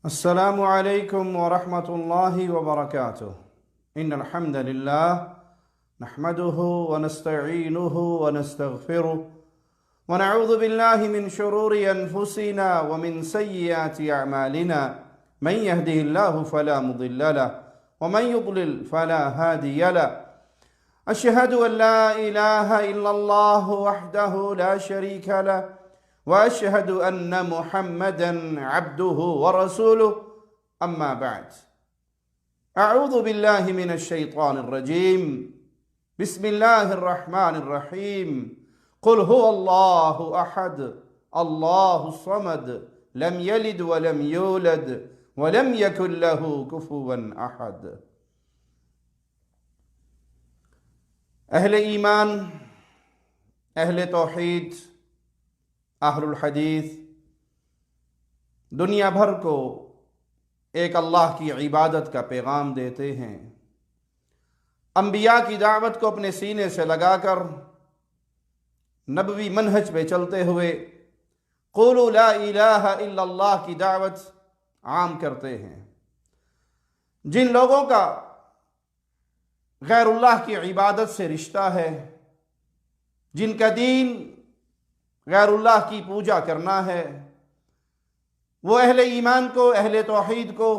السلام عليكم ورحمة الله وبركاته. إن الحمد لله نحمده ونستعينه ونستغفره ونعوذ بالله من شرور أنفسنا ومن سيئات أعمالنا. من يهده الله فلا مضل له ومن يضلل فلا هادي له. أشهد أن لا إله إلا الله وحده لا شريك له وأشهد أن محمدًا عبده ورسوله. أما بعد، أعوذ بالله من الشيطان الرجيم. بسم الله الرحمن الرحيم. قل هو الله أحد الله الصمد لم يلد ولم يولد ولم يكن له كفوا أحد. اہل ایمان، اہل توحید، اہل الحدیث دنیا بھر کو ایک اللہ کی عبادت کا پیغام دیتے ہیں. انبیاء کی دعوت کو اپنے سینے سے لگا کر نبوی منہج پہ چلتے ہوئے قولوا لا الہ الا اللہ کی دعوت عام کرتے ہیں. جن لوگوں کا غیر اللہ کی عبادت سے رشتہ ہے، جن کا دین غیر اللہ کی پوجا کرنا ہے، وہ اہل ایمان کو، اہل توحید کو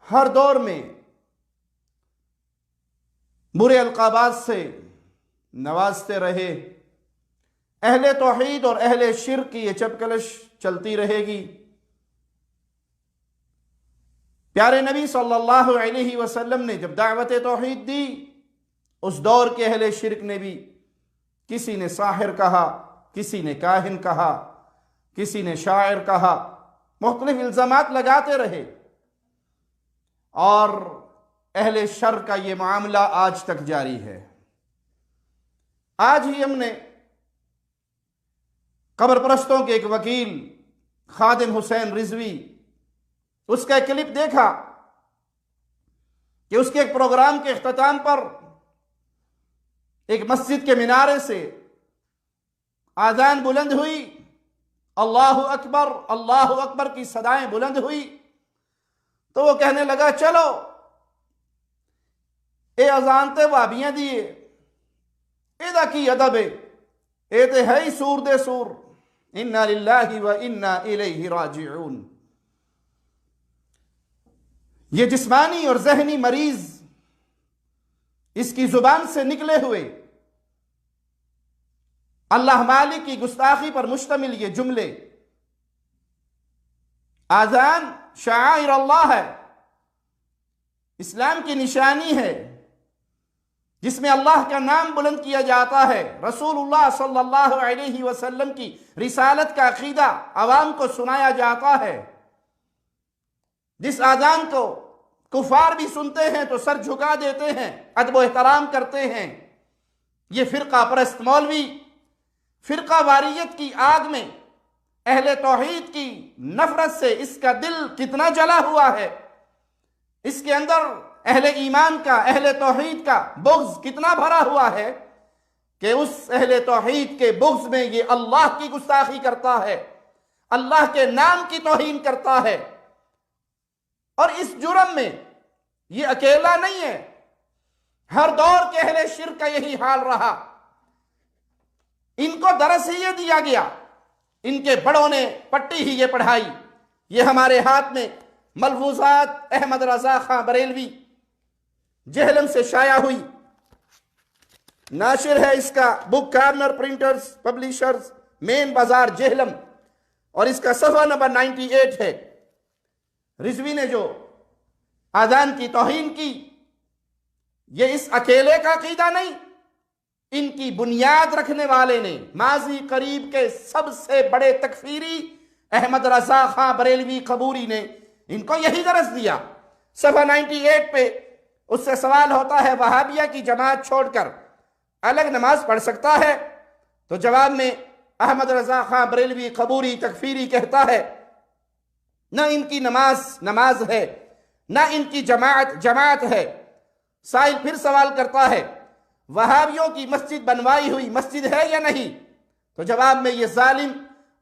ہر دور میں برے القابات سے نوازتے رہے. اہل توحید اور اہل شرک کی یہ چپکلش چلتی رہے گی. پیارے نبی صلی اللہ علیہ وسلم نے جب دعوت توحید دی، اس دور کے اہل شرک نے بھی کسی نے ساحر کہا، کسی نے کاہن کہا، کسی نے شاعر کہا، مختلف الزامات لگاتے رہے. اور اہل شر کا یہ معاملہ آج تک جاری ہے. آج ہی ہم نے قبر پرستوں کے ایک وکیل خادم حسین رضوی، اس کا ایک کلپ دیکھا کہ اس کے ایک پروگرام کے اختتام پر ایک مسجد کے مینارے سے آذان بلند ہوئی، اللہ اکبر کی صدائیں بلند ہوئی، تو وہ کہنے لگا چلو اے اذان تے وابیاں دیئے اے دا کی ادب اے تے ہے ہی سور دے سور، انا للہ و انا الیہ راجعون. یہ جسمانی اور ذہنی مریض اس کی زبان سے نکلے ہوئے اللہ مالک کی گستاخی پر مشتمل یہ جملے. آذان شعائر اللہ ہے، اسلام کی نشانی ہے، جس میں اللہ کا نام بلند کیا جاتا ہے، رسول اللہ صلی اللہ علیہ وسلم کی رسالت کا عقیدہ عوام کو سنایا جاتا ہے. جس آذان کو کفار بھی سنتے ہیں تو سر جھکا دیتے ہیں، ادب و احترام کرتے ہیں. یہ فرقہ پرست مولوی فرقہ واریت کی آگ میں اہل توحید کی نفرت سے اس کا دل کتنا جلا ہوا ہے، اس کے اندر اہل ایمان کا، اہل توحید کا بغض کتنا بھرا ہوا ہے کہ اس اہل توحید کے بغض میں یہ اللہ کی گستاخی کرتا ہے، اللہ کے نام کی توہین کرتا ہے. اور اس جرم میں یہ اکیلا نہیں ہے، ہر دور کے اہل شرک کا یہی حال رہا. ان کو درس ہی یہ دیا گیا، ان کے بڑوں نے پٹی ہی یہ پڑھائی. یہ ہمارے ہاتھ میں ملفوظات احمد رضا خان بریلوی جہلم سے شائع ہوئی، ناشر ہے اس کا بک کارنر پرنٹرز پبلیشرز مین بازار جہلم، اور اس کا صفحہ نمبر 98 ہے. رضوی نے جو آذان کی توہین کی، یہ اس اکیلے کا عقیدہ نہیں، ان کی بنیاد رکھنے والے نے، ماضی قریب کے سب سے بڑے تکفیری احمد رضا خان بریلوی قبوری نے ان کو یہی درس دیا. صفحہ 98 پہ اس سے سوال ہوتا ہے وہابیہ کی جماعت چھوڑ کر الگ نماز پڑھ سکتا ہے؟ تو جواب میں احمد رضا خان بریلوی قبوری تکفیری کہتا ہے نہ ان کی نماز ہے، نہ ان کی جماعت ہے. سائل پھر سوال کرتا ہے وہابیوں کی مسجد بنوائی ہوئی مسجد ہے یا نہیں؟ تو جواب میں یہ ظالم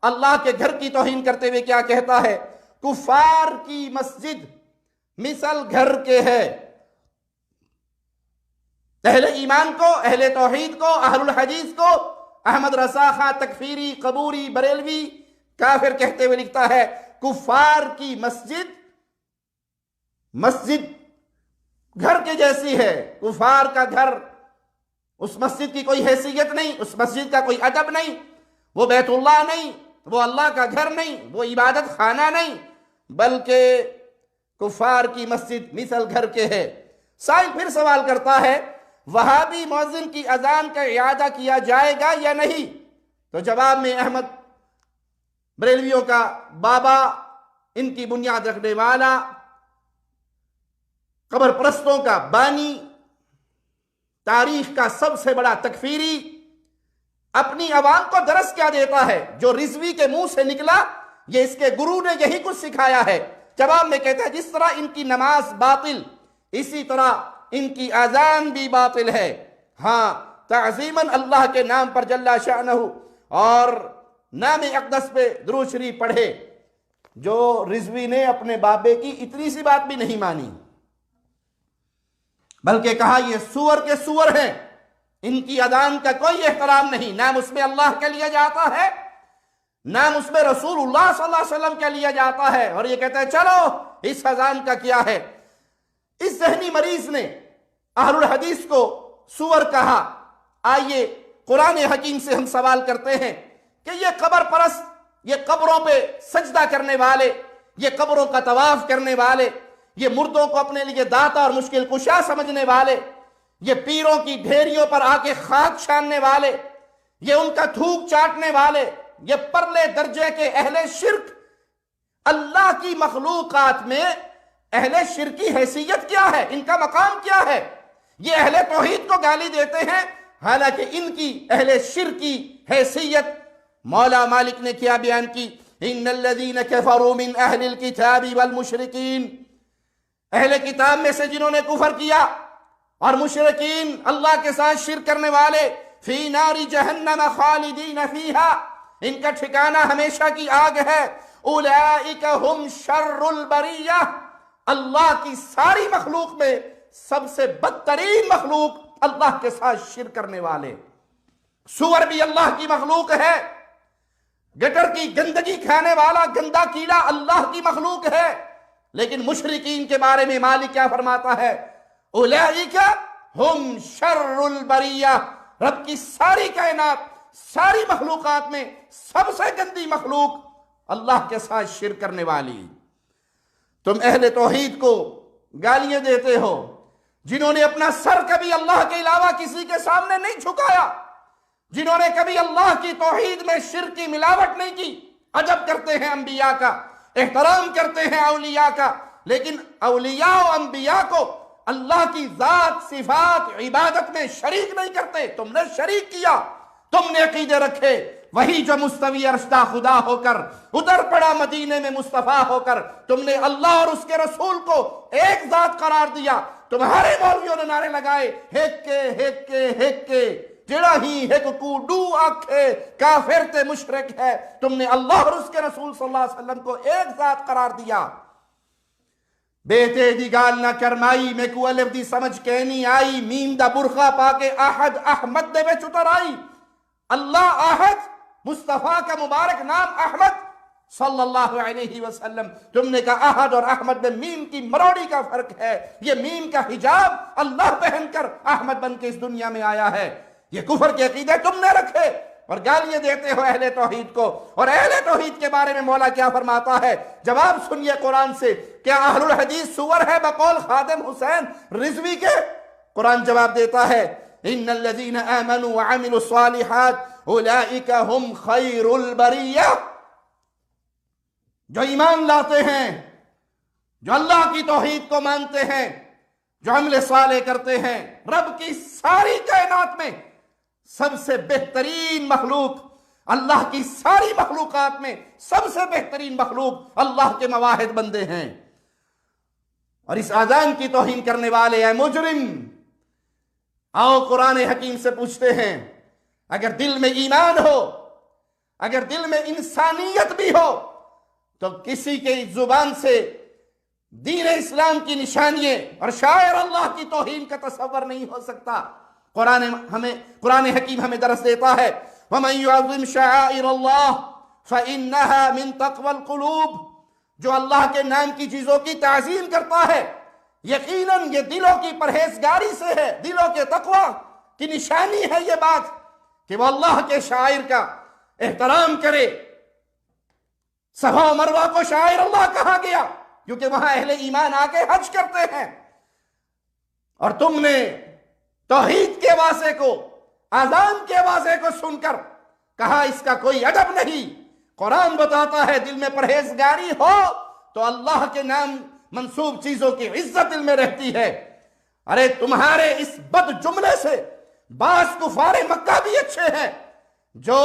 اللہ کے گھر کی توہین کرتے ہوئے کیا کہتا ہے؟ کفار کی مسجد مثل گھر کے ہے۔ اہل ایمان کو، اہل توحید کو، اہل الحدیث کو احمد رضا خاں تکفیری، قبوری، بریلوی کافر کہتے ہوئے لکھتا ہے کفار کی مسجد گھر کے جیسی ہے۔ کفار کا گھر، اس مسجد کی کوئی حیثیت نہیں، اس مسجد کا کوئی ادب نہیں، وہ بیت اللہ نہیں، وہ اللہ کا گھر نہیں، وہ عبادت خانہ نہیں، بلکہ کفار کی مسجد مثل گھر کے ہے۔ سائل پھر سوال کرتا ہے وہابی مؤذن کی اذان کا اعادہ کیا جائے گا یا نہیں؟ تو جواب میں احمد بریلویوں کا بابا، ان کی بنیاد رکھنے والا، قبر پرستوں کا بانی، تاریخ کا سب سے بڑا تکفیری، اپنی عوام کو درس کیا دیتا ہے؟ جو رضوی کے منہ سے نکلا یہ اس کے گرو نے یہی کچھ سکھایا ہے۔ جواب میں کہتا ہے جس طرح ان کی نماز باطل، اسی طرح ان کی اذان بھی باطل ہے۔ ہاں، تعظیماً اللہ کے نام پر جل شأنہ اور نام اقدس پہ درود شریف پڑھے۔ جو رضوی نے اپنے بابے کی اتنی سی بات بھی نہیں مانی، بلکہ کہا یہ سور کے سور ہیں، ان کی اذان کا کوئی احترام نہیں، نام اس میں اللہ کا لیا جاتا ہے، نام اس میں رسول اللہ صلی اللہ علیہ وسلم کا لیا جاتا ہے، اور یہ کہتا ہے چلو اس اذان کا کیا ہے۔ اس ذہنی مریض نے اہل الحدیث کو سور کہا۔ آئیے قرآن حکیم سے ہم سوال کرتے ہیں کہ یہ قبر پرست، یہ قبروں پہ سجدہ کرنے والے، یہ قبروں کا طواف کرنے والے، یہ مردوں کو اپنے لیے داتا اور مشکل کشا سمجھنے والے، یہ پیروں کی ڈھیریوں پر آ کے خاک چھاننے والے، یہ ان کا تھوک چاٹنے والے، یہ پرلے درجے کے اہل شرک، اللہ کی مخلوقات میں اہل شرک کی حیثیت کیا ہے؟ ان کا مقام کیا ہے؟ یہ اہل توحید کو گالی دیتے ہیں، حالانکہ ان کی اہل شرک کی حیثیت مولا مالک نے کیا بیان کی؟ ان الذین کفروا من اہل الکتاب والمشرکین، اہل کتاب میں سے جنہوں نے کفر کیا اور مشرکین، اللہ کے ساتھ شرک کرنے والے، فی نار جہنم خالدین فیہا، ان کا ٹھکانہ ہمیشہ کی آگ ہے۔ اولئک ہم شر البریہ، اللہ کی ساری مخلوق میں سب سے بدترین مخلوق اللہ کے ساتھ شرک کرنے والے۔ سور بھی اللہ کی مخلوق ہے، گٹر کی گندگی کھانے والا گندا کیڑا اللہ کی مخلوق ہے، لیکن مشرکین کے بارے میں مالک کیا فرماتا ہے؟ اولئک ہم شر البریہ، رب کی ساری کائنات، ساری مخلوقات میں سب سے گندی مخلوق اللہ کے ساتھ شرک کرنے والی۔ تم اہل توحید کو گالیاں دیتے ہو، جنہوں نے اپنا سر کبھی اللہ کے علاوہ کسی کے سامنے نہیں جھکایا، جنہوں نے کبھی اللہ کی توحید میں شرک کی ملاوٹ نہیں کی۔ ادب کرتے ہیں انبیاء کا، احترام کرتے ہیں اولیاء کا، لیکن اولیاء و انبیاء کو اللہ کی ذات، صفات، عبادت میں شریک نہیں کرتے۔ تم نے شریک کیا، تم نے عقیدے رکھے، وہی جو مستوی عرشدہ خدا ہو کر ادھر پڑا مدینے میں مصطفیٰ ہو کر، تم نے اللہ اور اس کے رسول کو ایک ذات قرار دیا۔ تمہارے مولویوں نے نعرے لگائے ہیک جڑا ہی ہیک کو ڈو آکھے، کافر تے مشرک ہے۔ تم نے اللہ اور اس کے رسول صلی اللہ علیہ وسلم کو ایک ذات قرار دیا۔ بیٹے دی گال نہ کرمائی، میں کو الف دی سمجھ کے نہیں آئی، میم دا برخا پا کے احد احمد دے وچ اتر آئی۔ اللہ احد، مصطفیٰ کا مبارک نام احمد صلی اللہ علیہ وسلم۔ تم نے کہا احد اور احمد میں میم کی مروڑی کا فرق ہے، یہ میم کا حجاب اللہ پہن کر احمد بن کے اس دنیا میں آیا ہے۔ یہ کفر کے عقیدے تم نے رکھے اور گالیاں دیتے ہو اہل توحید کو۔ اور اہل توحید کے بارے میں مولا کیا فرماتا ہے؟ جواب سنیے قرآن سے۔ کیا اہل الحدیث سور ہے بقول خادم حسین رضوی کے؟ قرآن جواب دیتا ہے ان الذین آمنوا وعملوا الصالحات اولئک هم خیر البریہ، جو ایمان لاتے ہیں، جو اللہ کی توحید کو مانتے ہیں، جو عمل صالح کرتے ہیں، رب کی ساری کائنات میں سب سے بہترین مخلوق، اللہ کی ساری مخلوقات میں سب سے بہترین مخلوق اللہ کے مواحد بندے ہیں۔ اور اس اذان کی توہین کرنے والے اے مجرم، آؤ قرآن حکیم سے پوچھتے ہیں، اگر دل میں ایمان ہو، اگر دل میں انسانیت بھی ہو، تو کسی کے زبان سے دین اسلام کی نشانیاں اور شاعر اللہ کی توہین کا تصور نہیں ہو سکتا۔ قرآن حکیم ہمیں درس دیتا ہے وَمَن يُعَظِّمْ شَعَائِرَ اللَّهِ فَإِنَّهَا مِن تَقْوَى الْقُلُوبِ، جو اللہ کے نام کی چیزوں کی تعظیم کرتا ہے یقیناً یہ دلوں کی پرہیزگاری سے ہے، دلوں کے تقوی کی نشانی ہے یہ بات کہ وہ اللہ کے شاعر کا احترام کرے۔ صفا و مروہ کو شاعر اللہ کہا گیا کیونکہ وہاں اہل ایمان آ کے حج کرتے ہیں، اور تم نے توحید کے واضح کو، اذان کے واضح کو سن کر کہا اس کا کوئی ادب نہیں۔ قرآن بتاتا ہے دل میں پرہیزگاری ہو تو اللہ کے نام منسوب چیزوں کی عزت دل میں رہتی ہے۔ ارے تمہارے اس بد جملے سے بعض کفار مکہ بھی اچھے ہیں جو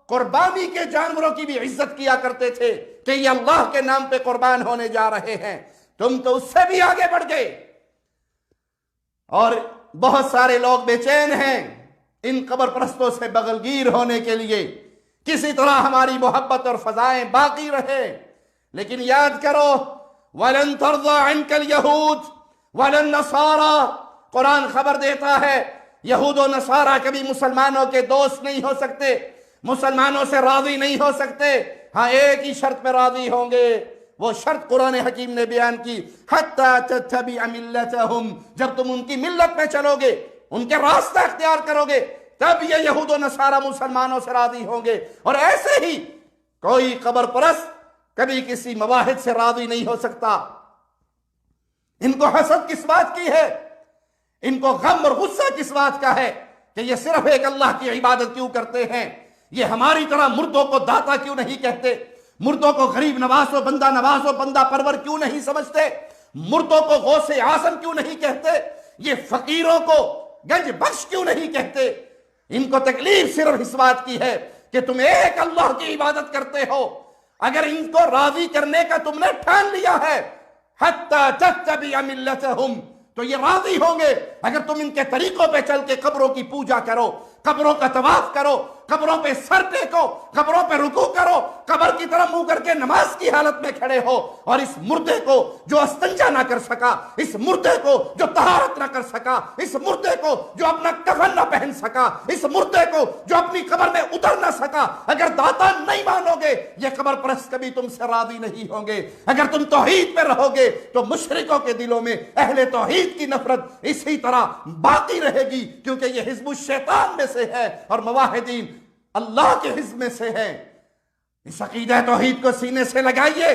قربانی کے جانوروں کی بھی عزت کیا کرتے تھے کہ یہ اللہ کے نام پہ قربان ہونے جا رہے ہیں، تم تو اس سے بھی آگے بڑھ گئے۔ اور بہت سارے لوگ بے چین ہیں ان قبر پرستوں سے بغل گیر ہونے کے لیے، کسی طرح ہماری محبت اور فضائیں باقی رہے، لیکن یاد کرو وَلَن تَرْضَى عَنْكَ الْيَهُودُ وَلَا النَّصَارَى، قرآن خبر دیتا ہے یہود و نصارہ کبھی مسلمانوں کے دوست نہیں ہو سکتے، مسلمانوں سے راضی نہیں ہو سکتے، ہاں ایک ہی شرط پہ راضی ہوں گے، وہ شرط قرآن حکیم نے بیان کی حَتَّى تَتَّبِعَ مِلَّتَهُمْ، جب تم ان کی ملت میں چلو گے، ان کے راستہ اختیار کرو گے، تب یہ یہود و نصارہ مسلمانوں سے راضی ہوں گے۔ اور ایسے ہی کوئی قبر پرست کبھی کسی مواحد سے راضی نہیں ہو سکتا۔ ان کو حسد کس بات کی ہے، ان کو غم اور غصہ کس بات کا ہے کہ یہ صرف ایک اللہ کی عبادت کیوں کرتے ہیں، یہ ہماری طرح مردوں کو داتا کیوں نہیں کہتے، مردوں کو غریب نواز و بندہ پرور کیوں نہیں سمجھتے، مردوں کو غوث اعظم کیوں نہیں کہتے، یہ فقیروں کو گنج بخش کیوں نہیں کہتے۔ ان کو تکلیف صرف اس بات کی ہے کہ تم ایک اللہ کی عبادت کرتے ہو، اگر ان کو راضی کرنے کا تم نے ٹھان لیا ہے حَتَّى تَتَّبِعَ مِلَّتَهُمْ، تو یہ راضی ہوں گے اگر تم ان کے طریقوں پہ چل کے قبروں کی پوجا کرو، قبروں کا طواف کرو، قبروں پہ سر ٹیکو، قبروں پہ رکوع کرو، قبر کی طرف منہ کر کے نماز کی حالت میں کھڑے ہو، اور اس مردے کو جو استنجا نہ کر سکا، اس مردے کو جو طہارت نہ کر سکا، اس مردے کو جو اپنا کفن نہ پہن سکا، اس مردے کو جو اپنی قبر میں اتر نہ سکا، اگر داتا نہیں مانو گے یہ قبر پرست کبھی تم سے راضی نہیں ہوں گے۔ اگر تم توحید پہ رہو گے تو مشرکوں کے دلوں میں اہل توحید کی نفرت اسی طرح باقی رہے گی، کیونکہ یہ حزب الشیطان میں سے ہے اور موحدین اللہ کے حزب میں سے ہے۔ اس عقیدہ توحید کو سینے سے لگائیے،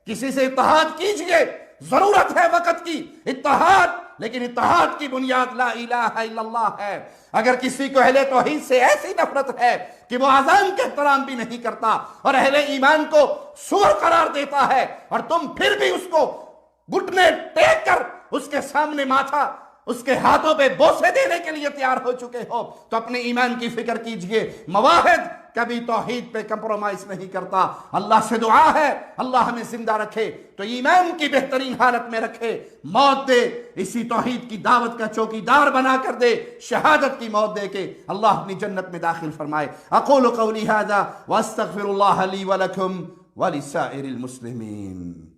کسی سے اتحاد کیجئے، ضرورت ہے وقت کی اتحاد، لیکن اتحاد کی بنیاد لا الہ الا اللہ ہے۔ اگر کسی کو اہل توحید سے ایسی نفرت ہے کہ وہ اذان کے احترام بھی نہیں کرتا اور اہل ایمان کو سور قرار دیتا ہے، اور تم پھر بھی اس کو گھٹنے ٹیک کر اس کے سامنے ماتھا، اس کے ہاتھوں پہ بوسے دینے کے لیے تیار ہو چکے ہو، تو اپنے ایمان کی فکر کیجئے۔ موحد کبھی توحید پہ کمپرومائز نہیں کرتا۔ اللہ سے دعا ہے اللہ ہمیں زندہ رکھے تو ایمان کی بہترین حالت میں رکھے، موت دے اسی توحید کی دعوت کا چوکیدار بنا کر دے، شہادت کی موت دے کے اللہ اپنی جنت میں داخل فرمائے۔ اقول قولی ھذا واستغفر اللہ لی ولکم ولسائر المسلمین۔